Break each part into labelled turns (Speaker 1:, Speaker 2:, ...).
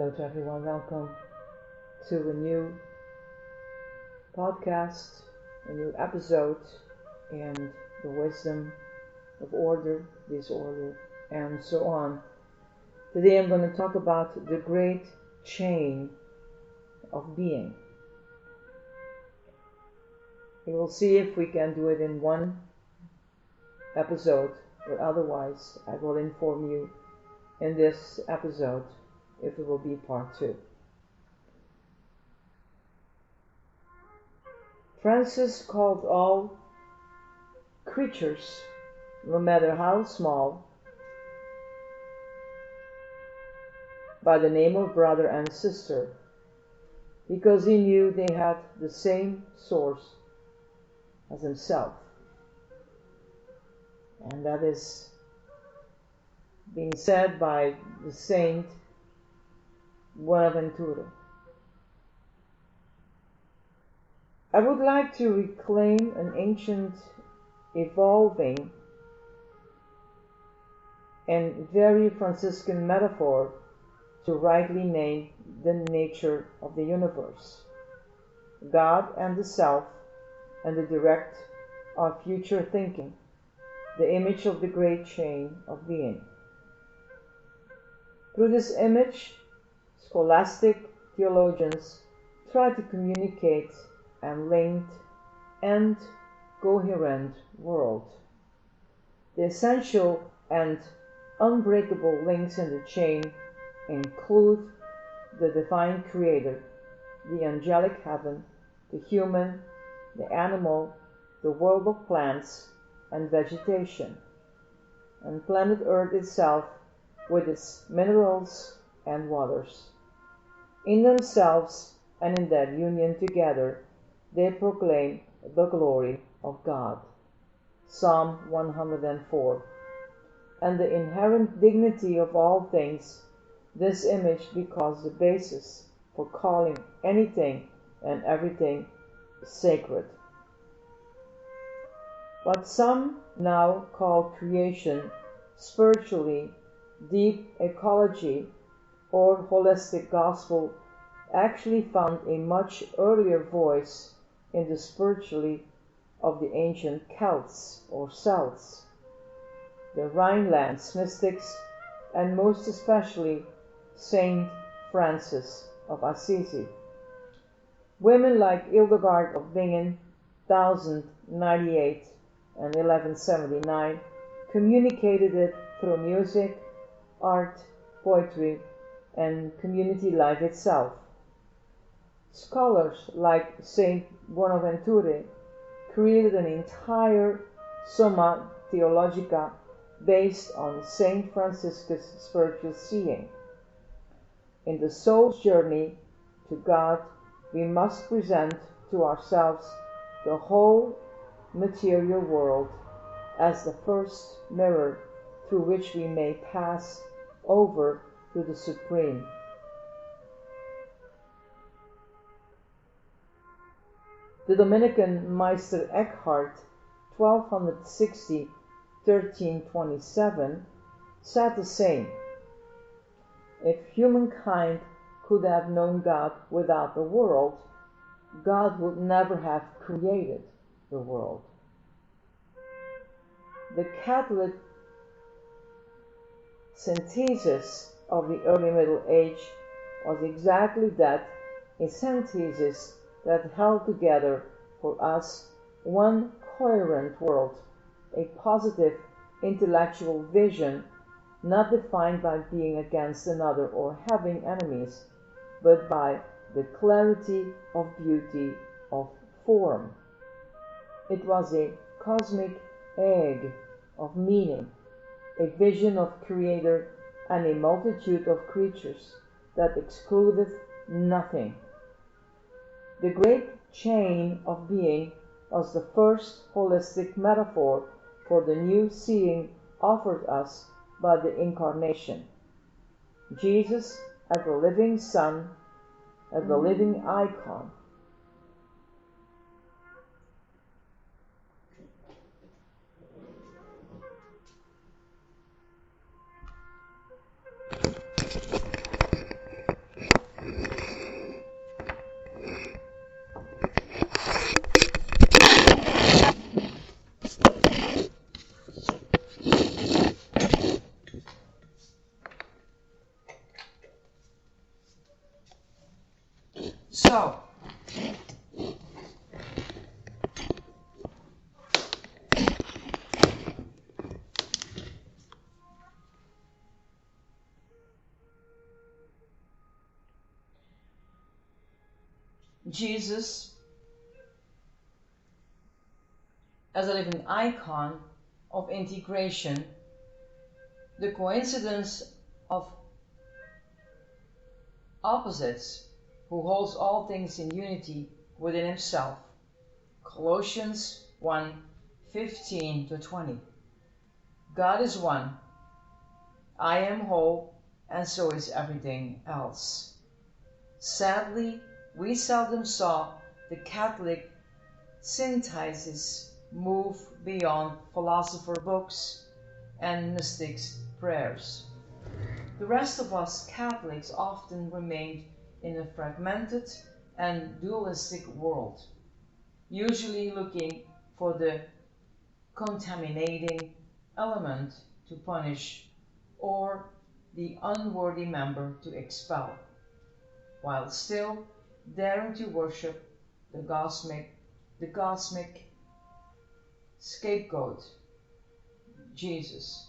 Speaker 1: Hello to everyone, welcome to a new podcast, a new episode in the wisdom of order, disorder, and so on. Today I'm going to talk about the great chain of being. We will see if we can do it in one episode, or otherwise I will inform you in this episode if it will be part 2. Francis called all creatures, no matter how small, by the name of brother and sister, because he knew they had the same source as himself. And that is being said by the saint Bonaventure. I would like to reclaim an ancient, evolving, and very Franciscan metaphor to rightly name the nature of the universe. God and the self and the direct of future thinking, the image of the great chain of being. Through this image, scholastic theologians try to communicate a linked and coherent world. The essential and unbreakable links in the chain include the divine creator, the angelic heaven, the human, the animal, the world of plants and vegetation, and planet Earth itself with its minerals and waters. In themselves and in that union together, they proclaim the glory of God. Psalm 104. And the inherent dignity of all things, this image becomes the basis for calling anything and everything sacred. What some now call creation, spiritually, deep ecology, or holistic gospel actually found a much earlier voice in the spirituality of the ancient Celts or Celts, the Rhinelands mystics, and most especially Saint Francis of Assisi. Women like Hildegard of Bingen, 1098 and 1179, communicated it through music, art, poetry, and community life itself. Scholars like Saint Bonaventure created an entire Summa Theologica based on Saint Franciscus' spiritual seeing. In the soul's journey to God, we must present to ourselves the whole material world as the first mirror through which we may pass over to the Supreme. The Dominican Meister Eckhart, 1260–1327, said the same: if humankind could have known God without the world, God would never have created the world. The Catholic synthesis of the early Middle Age was exactly that, a synthesis that held together for us one coherent world, a positive intellectual vision, not defined by being against another or having enemies, but by the clarity of beauty of form. It was a cosmic egg of meaning, a vision of Creator and a multitude of creatures that excluded nothing. The great chain of being was the first holistic metaphor for the new seeing offered us by the Incarnation. Jesus as the living Son, as the living icon. Jesus, as a living icon of integration, the coincidence of opposites, who holds all things in unity within himself. Colossians 1:15-20. God is one. I am whole, and so is everything else. Sadly, we seldom saw the Catholic synthesis move beyond philosopher books and mystics' prayers. The rest of us Catholics often remained in a fragmented and dualistic world, usually looking for the contaminating element to punish or the unworthy member to expel, while still daring to worship the cosmic scapegoat, Jesus.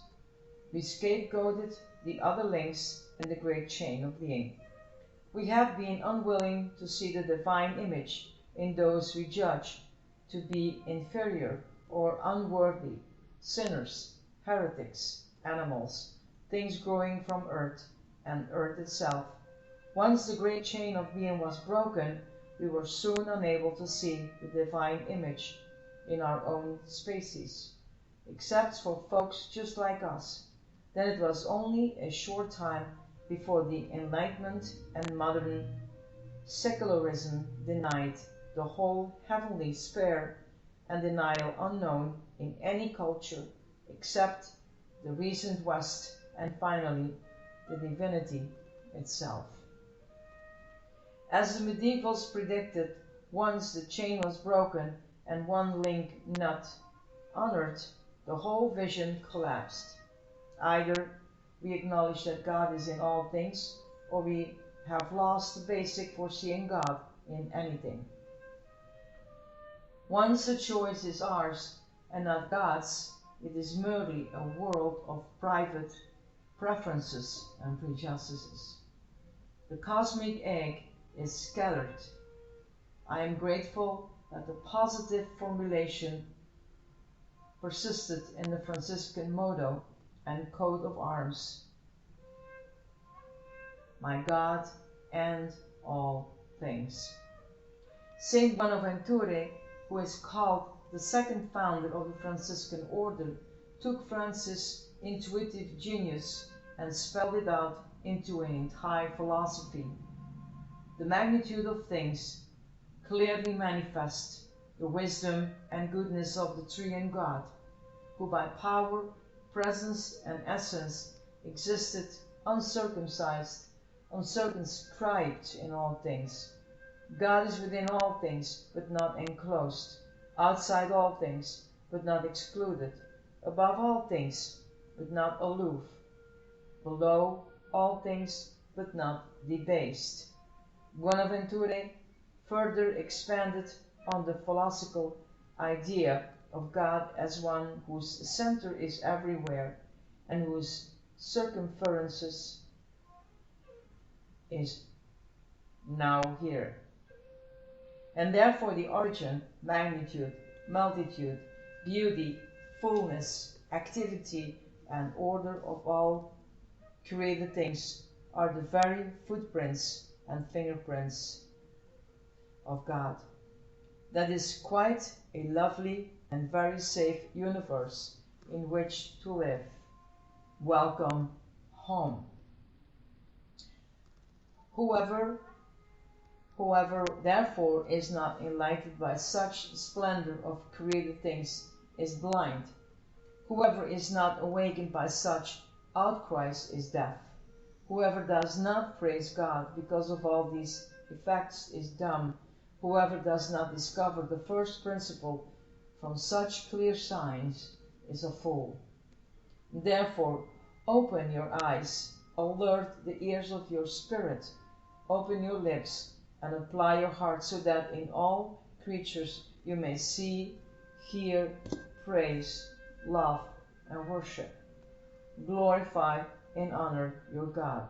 Speaker 1: We scapegoated the other links in the great chain of being. We have been unwilling to see the divine image in those we judge to be inferior or unworthy, sinners, heretics, animals, things growing from earth and earth itself. Once the great chain of being was broken, we were soon unable to see the divine image in our own species, except for folks just like us. Then it was only a short time before the Enlightenment and modern secularism denied the whole heavenly sphere and denial unknown in any culture except the recent West, and finally the divinity itself. As the medievals predicted, once the chain was broken and one link not honored, the whole vision collapsed. Either we acknowledge that God is in all things, or we have lost the basic for seeing God in anything. Once the choice is ours and not God's, it is merely a world of private preferences and prejudices. The cosmic egg is scattered. I am grateful that the positive formulation persisted in the Franciscan motto and coat of arms: my God and all things. Saint Bonaventure, who is called the second founder of the Franciscan order, took Francis' intuitive genius and spelled it out into an entire philosophy. The magnitude of things clearly manifest the wisdom and goodness of the Triune God, who by power, presence, and essence existed uncircumcised, uncircumscribed in all things. God is within all things, but not enclosed, outside all things, but not excluded, above all things, but not aloof, below all things, but not debased. Bonaventure further expanded on the philosophical idea of God as one whose center is everywhere and whose circumference is now here. And therefore the origin, magnitude, multitude, beauty, fullness, activity, and order of all created things are the very footprints and fingerprints of God. That is quite a lovely and very safe universe in which to live. Welcome home. Whoever therefore is not enlightened by such splendor of created things is blind. Whoever is not awakened by such outcries is deaf. Whoever does not praise God because of all these effects is dumb. Whoever does not discover the first principle from such clear signs is a fool. Therefore, open your eyes, alert the ears of your spirit, open your lips, and apply your heart so that in all creatures you may see, hear, praise, love, and worship. Glorify and honor your God,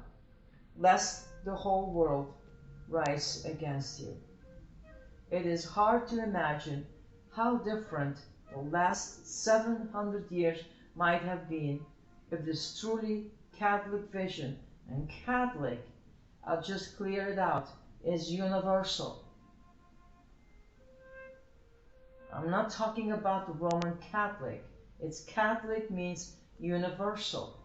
Speaker 1: lest the whole world rise against you. It is hard to imagine how different the last 700 years might have been if this truly Catholic vision, and Catholic, I'll just clear it out, is universal. I'm not talking about the Roman Catholic. It's Catholic means universal.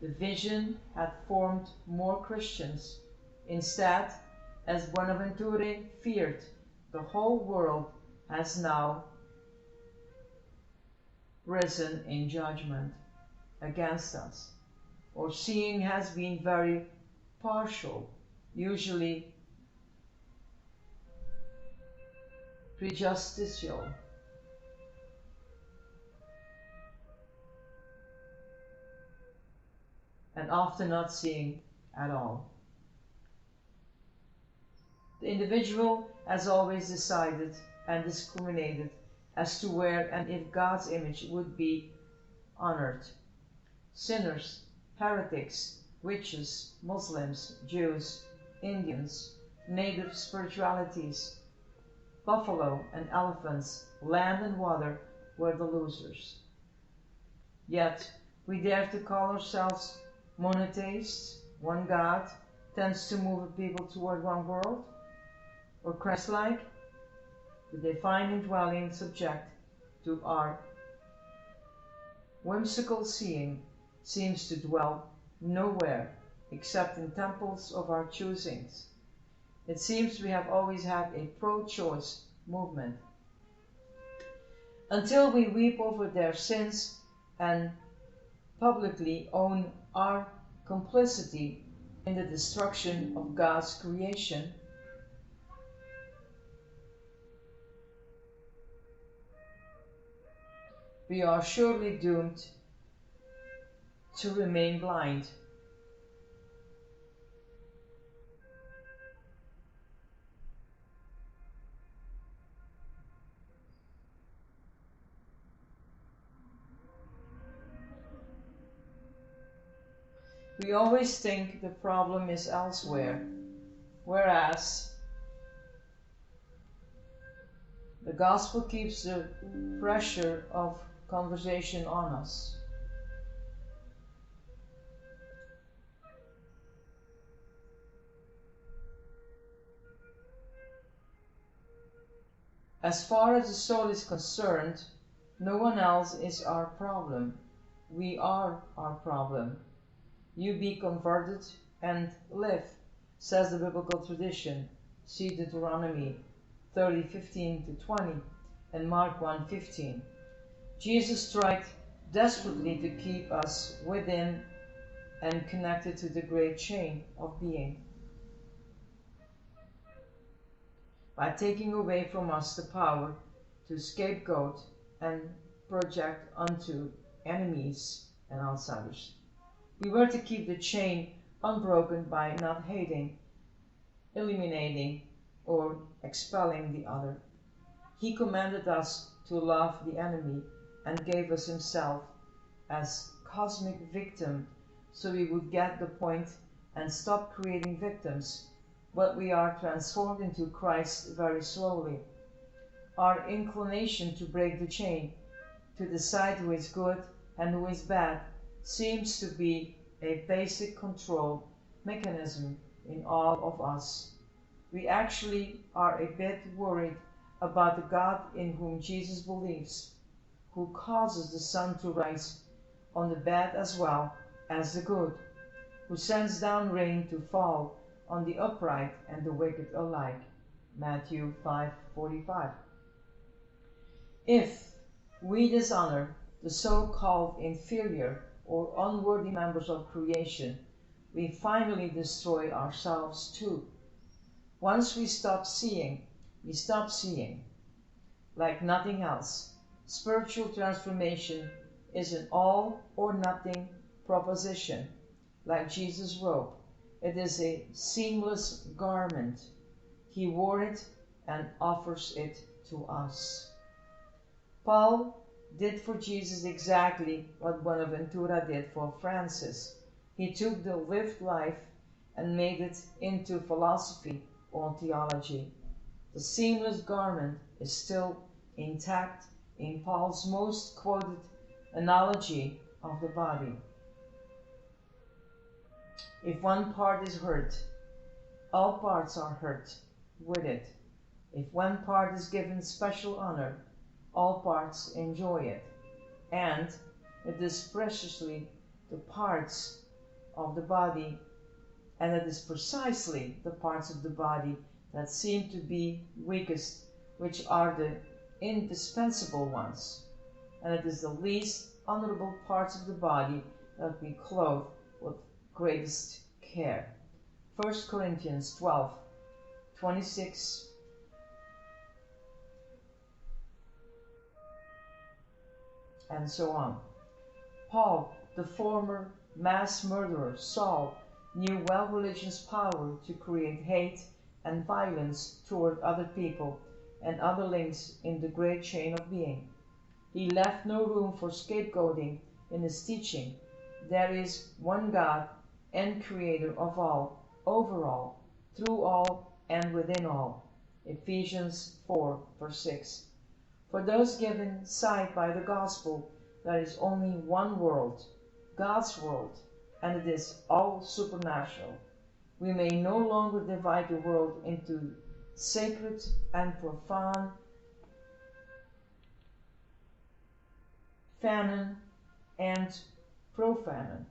Speaker 1: The vision had formed more Christians. Instead, as Bonaventure feared, the whole world has now risen in judgment against us. Or seeing has been very partial, usually prejudicial. And often not seeing at all. The individual has always decided and discriminated as to where and if God's image would be honored. Sinners, heretics, witches, Muslims, Jews, Indians, native spiritualities, buffalo and elephants, land and water were the losers. Yet we dare to call ourselves monotheists. One God tends to move people toward one world, or Christ-like, the divine indwelling subject to our whimsical seeing seems to dwell nowhere except in temples of our choosings. It seems we have always had a pro-choice movement. Until we weep over their sins and publicly own our complicity in the destruction of God's creation, we are surely doomed to remain blind. We always think the problem is elsewhere, whereas the gospel keeps the pressure of conversation on us. As far as the soul is concerned, no one else is our problem. We are our problem. You be converted and live, says the biblical tradition. See Deuteronomy 30:15-20 and Mark 1:15. Jesus tried desperately to keep us within and connected to the great chain of being by taking away from us the power to scapegoat and project onto enemies and outsiders. We were to keep the chain unbroken by not hating, eliminating, or expelling the other. He commanded us to love the enemy and gave us himself as cosmic victim so we would get the point and stop creating victims, but we are transformed into Christ very slowly. Our inclination to break the chain, to decide who is good and who is bad, seems to be a basic control mechanism in all of us. We actually are a bit worried about the God in whom Jesus believes, who causes the sun to rise on the bad as well as the good, who sends down rain to fall on the upright and the wicked alike. Matthew 5:45. If we dishonor the so-called inferior or unworthy members of creation, we finally destroy ourselves too. Once we stop seeing, we stop seeing. Like nothing else, spiritual transformation is an all or nothing proposition. Like Jesus' robe, It is a seamless garment. He wore it and offers it to us. Paul did for Jesus exactly what Bonaventura did for Francis. He took the lived life and made it into philosophy or theology. The seamless garment is still intact in Paul's most quoted analogy of the body. If one part is hurt, all parts are hurt with it. If one part is given special honor, all parts enjoy it. And it is preciously the parts of the body, and it is precisely the parts of the body that seem to be weakest, which are the indispensable ones. And it is the least honorable parts of the body that we clothe with greatest care. 1 Corinthians 12, 26 and so on. Paul, the former mass murderer, Saul, knew well religion's power to create hate and violence toward other people and other links in the great chain of being. He left no room for scapegoating in his teaching. There is one God and Creator of all, over all, through all, and within all. Ephesians 4, verse 6. For those given sight by the gospel, there is only one world, God's world, and it is all supernatural. We may no longer divide the world into sacred and profane, fanon and profane.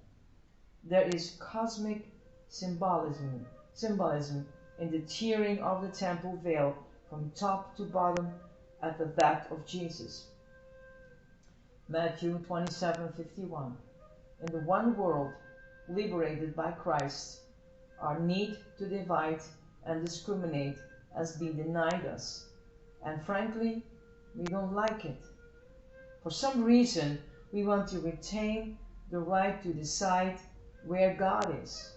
Speaker 1: There is cosmic symbolism in the tearing of the temple veil from top to bottom at the back of Jesus. Matthew 27:51. In the one world, liberated by Christ, our need to divide and discriminate has been denied us, and frankly, we don't like it. For some reason, we want to retain the right to decide where God is,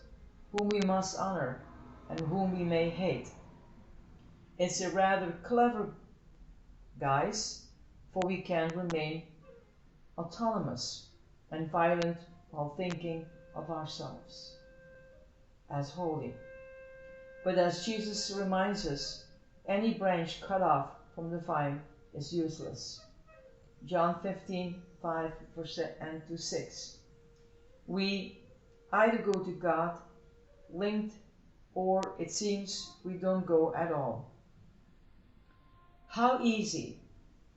Speaker 1: whom we must honor, and whom we may hate. It's a rather clever guise, for we can remain autonomous and violent while thinking of ourselves as holy. But as Jesus reminds us, any branch cut off from the vine is useless. John 15:5 and to 6. We either go to God linked, or it seems we don't go at all. How easy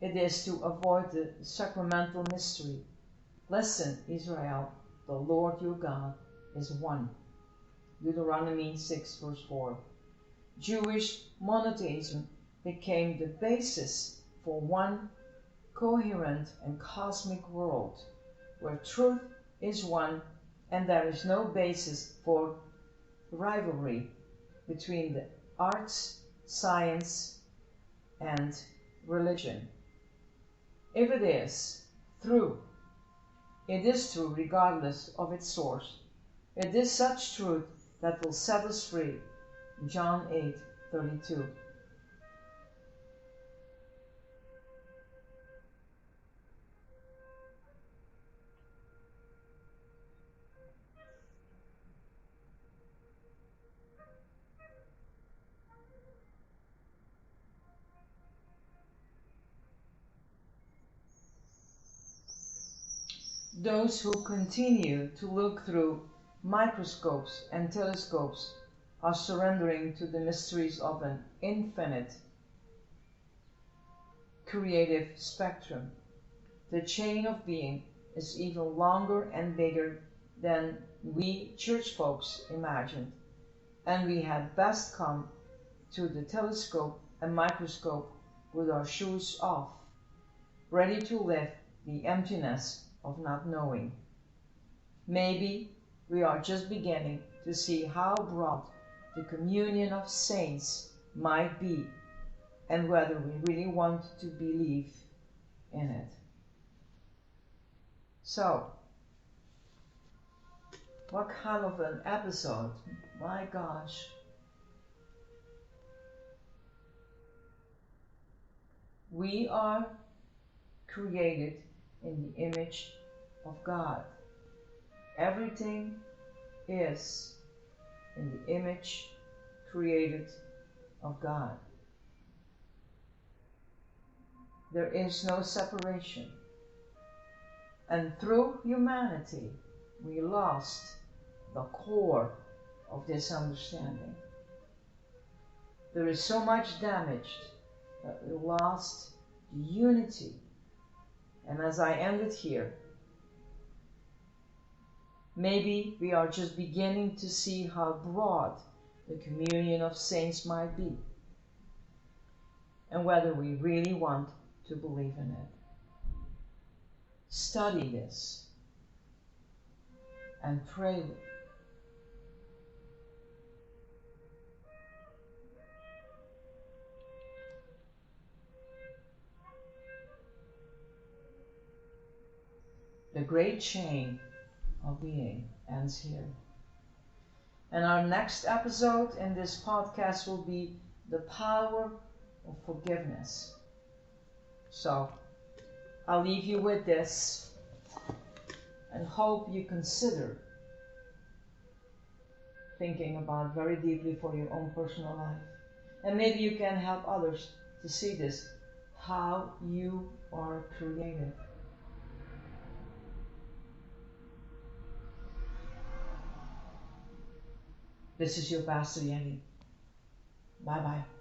Speaker 1: it is to avoid the sacramental mystery. Listen, Israel, the Lord your God is one. Deuteronomy 6, verse 4. Jewish monotheism became the basis for one coherent and cosmic world, where truth is one and there is no basis for rivalry between the arts, science, and religion. If it is true, it is true regardless of its source. It is such truth that will set us free. John 8:32. Those who continue to look through microscopes and telescopes are surrendering to the mysteries of an infinite creative spectrum. The chain of being is even longer and bigger than we church folks imagined, and we had best come to the telescope and microscope with our shoes off, ready to lift the emptiness of not knowing. Maybe we are just beginning to see how broad the communion of saints might be, and whether we really want to believe in it. So, what kind of an episode My gosh. We are created in the image of God. Everything is in the image created of God. There is no separation. And through humanity, we lost the core of this understanding. There is so much damaged that we lost the unity. And as I end it here, maybe we are just beginning to see how broad the communion of saints might be, and whether we really want to believe in it. Study this and pray with it. The great chain of being ends here. And our next episode in this podcast will be the power of forgiveness. So I'll leave you with this and hope you consider thinking about very deeply for your own personal life. And maybe you can help others to see this, how you are created. This is your Pastor Jenny. Bye-bye.